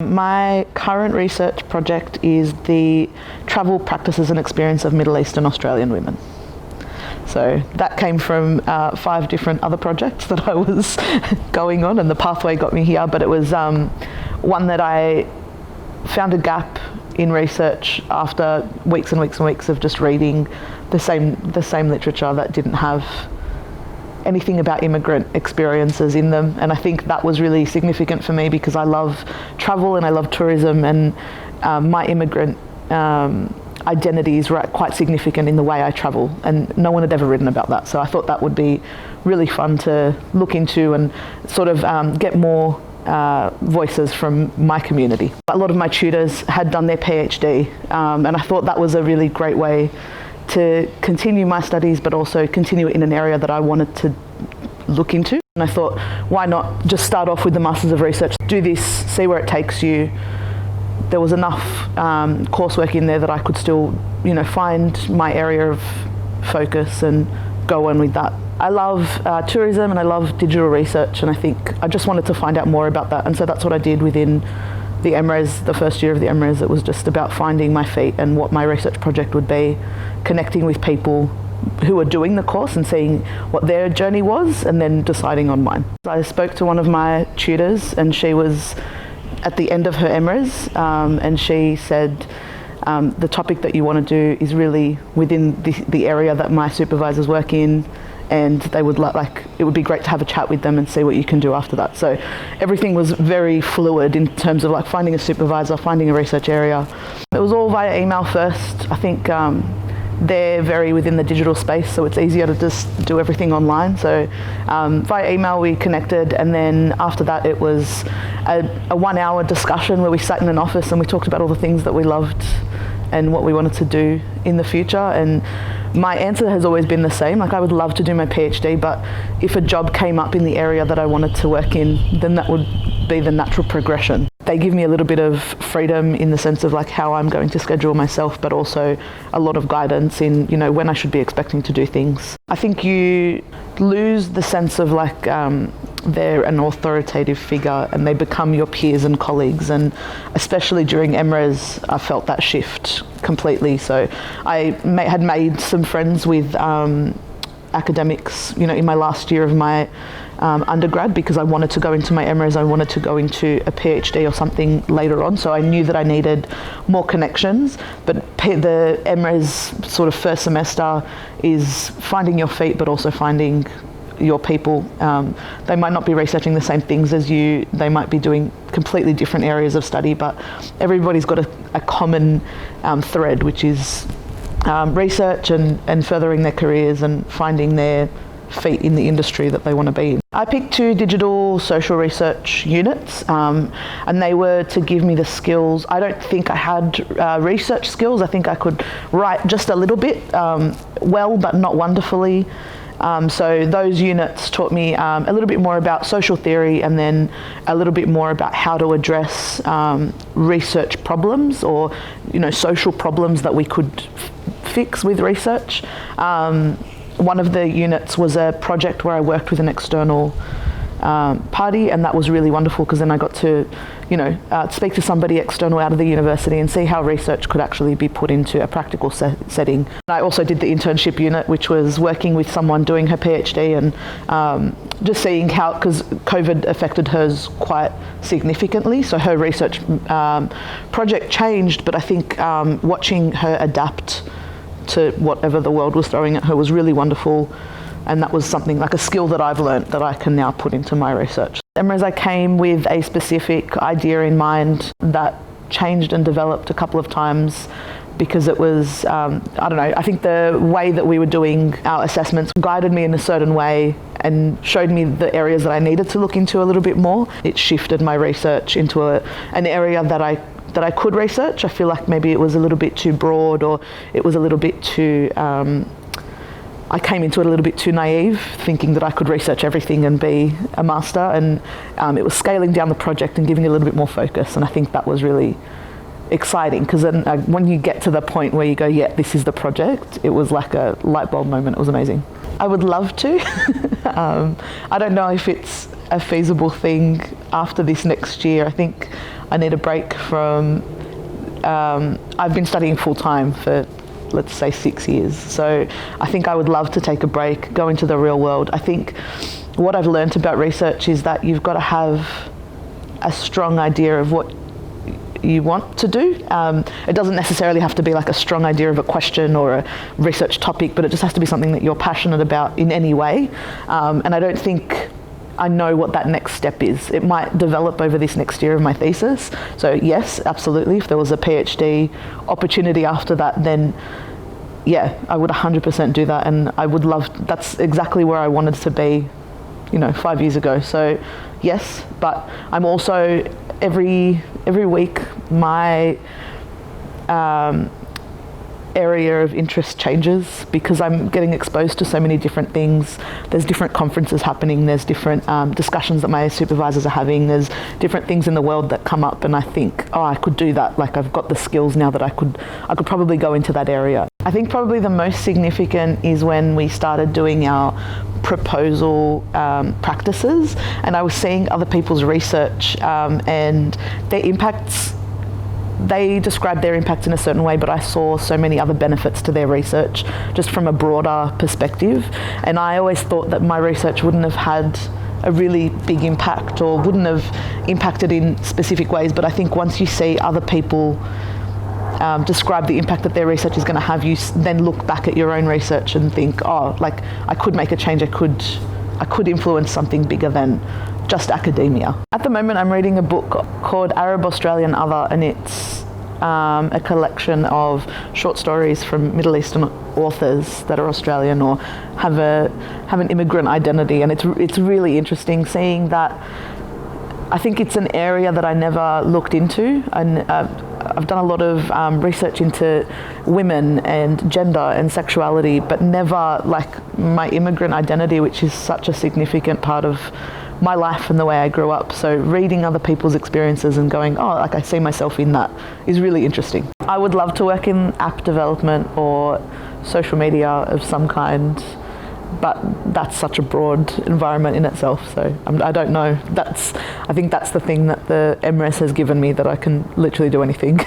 My current research project is the travel practices and experience of Middle Eastern Australian women. So that came from 5 different other projects that I was going on, and the pathway got me here, but it was one that I found a gap in research after weeks and weeks and weeks of just reading the same literature that didn't have anything about immigrant experiences in them. And I think that was really significant for me because I love travel and I love tourism, and my immigrant identities were quite significant in the way I travel, and no one had ever written about that. So I thought that would be really fun to look into and sort of get more voices from my community. A lot of my tutors had done their PhD, and I thought that was a really great way to continue my studies, but also continue it in an area that I wanted to look into. And I thought, why not just start off with the Masters of Research, do this, see where it takes you. There was enough coursework in there that I could still, find my area of focus and go on with that. I love tourism and I love digital research, and I think I just wanted to find out more about that. And so that's what I did within the MRes, the first year of the MRes. It was just about finding my feet and what my research project would be, connecting with people who were doing the course and seeing what their journey was, and then deciding on mine. I spoke to one of my tutors, and she was at the end of her MRes, and she said, the topic that you want to do is really within the area that my supervisors work in, and they would it would be great to have a chat with them and see what you can do after that. So everything was very fluid in terms of finding a supervisor, finding a research area. It was all via email first. I think they're very within the digital space, so it's easier to just do everything online. So via email we connected, and then after that it was a 1-hour discussion where we sat in an office and we talked about all the things that we loved and what we wanted to do in the future. And my answer has always been the same. I would love to do my PhD, but if a job came up in the area that I wanted to work in, then that would be the natural progression. They give me a little bit of freedom in the sense of how I'm going to schedule myself, but also a lot of guidance in, when I should be expecting to do things. I think you lose the sense of they're an authoritative figure and they become your peers and colleagues, and especially during MRes I felt that shift completely. So I had made some friends with academics in my last year of my undergrad, because I wanted to go into my MRes, I wanted to go into a PhD or something later on, so I knew that I needed more connections. But the MRes sort of first semester is finding your feet, but also finding your people. They might not be researching the same things as you, they might be doing completely different areas of study, but everybody's got a common thread, which is research and furthering their careers and finding their feet in the industry that they want to be in. I picked 2 digital social research units, and they were to give me the skills. I don't think I had research skills. I think I could write just a little bit well, but not wonderfully. So those units taught me a little bit more about social theory, and then a little bit more about how to address research problems, or social problems that we could fix with research. One of the units was a project where I worked with an external party, and that was really wonderful because then I got to speak to somebody external out of the university and see how research could actually be put into a practical setting. I also did the internship unit, which was working with someone doing her PhD, and just seeing how, because COVID affected hers quite significantly, so her research project changed, but I think watching her adapt to whatever the world was throwing at her was really wonderful. And that was something a skill that I've learnt that I can now put into my research. MRes, I came with a specific idea in mind that changed and developed a couple of times, because it was, I think the way that we were doing our assessments guided me in a certain way and showed me the areas that I needed to look into a little bit more. It shifted my research into an area that I could research. I feel like maybe it was a little bit too broad, or it was a little bit too, I came into it a little bit too naive, thinking that I could research everything and be a master, and it was scaling down the project and giving it a little bit more focus, and I think that was really exciting, because then when you get to the point where you go, yeah, this is the project, it was like a light bulb moment. It was amazing. I would love to. I don't know if it's a feasible thing after this next year. I think I need a break from, I've been studying full-time for, let's say, 6 years. So I think I would love to take a break, go into the real world. I think what I've learned about research is that you've got to have a strong idea of what you want to do. It doesn't necessarily have to be like a strong idea of a question or a research topic, but it just has to be something that you're passionate about in any way. And I don't think I know what that next step is. It might develop over this next year of my thesis. So yes, absolutely. If there was a PhD opportunity after that, then yeah, I would 100% do that. And I would love, that's exactly where I wanted to be, 5 years ago. So yes, but I'm also, every week, my area of interest changes because I'm getting exposed to so many different things. There's different conferences happening, there's different discussions that my supervisors are having, there's different things in the world that come up, and I think, oh, I could do that. Like, I've got the skills now that I could probably go into that area. I think probably the most significant is when we started doing our proposal practices, and I was seeing other people's research and their impacts. They described their impacts in a certain way, but I saw so many other benefits to their research just from a broader perspective. And I always thought that my research wouldn't have had a really big impact or wouldn't have impacted in specific ways. But I think once you see other people describe the impact that their research is going to have, you then look back at your own research and think, oh, like, I could make a change, I could influence something bigger than just academia. At the moment, I'm reading a book called Arab Australian Other, and it's a collection of short stories from Middle Eastern authors that are Australian or have an immigrant identity, and it's really interesting seeing that. I think it's an area that I never looked into, and I've done a lot of research into women and gender and sexuality, but never like my immigrant identity, which is such a significant part of my life and the way I grew up. So reading other people's experiences and going, oh, like, I see myself in that, is really interesting. I would love to work in app development or social media of some kind, but that's such a broad environment in itself, so I don't know. I think that's the thing that the MRes has given me, that I can literally do anything.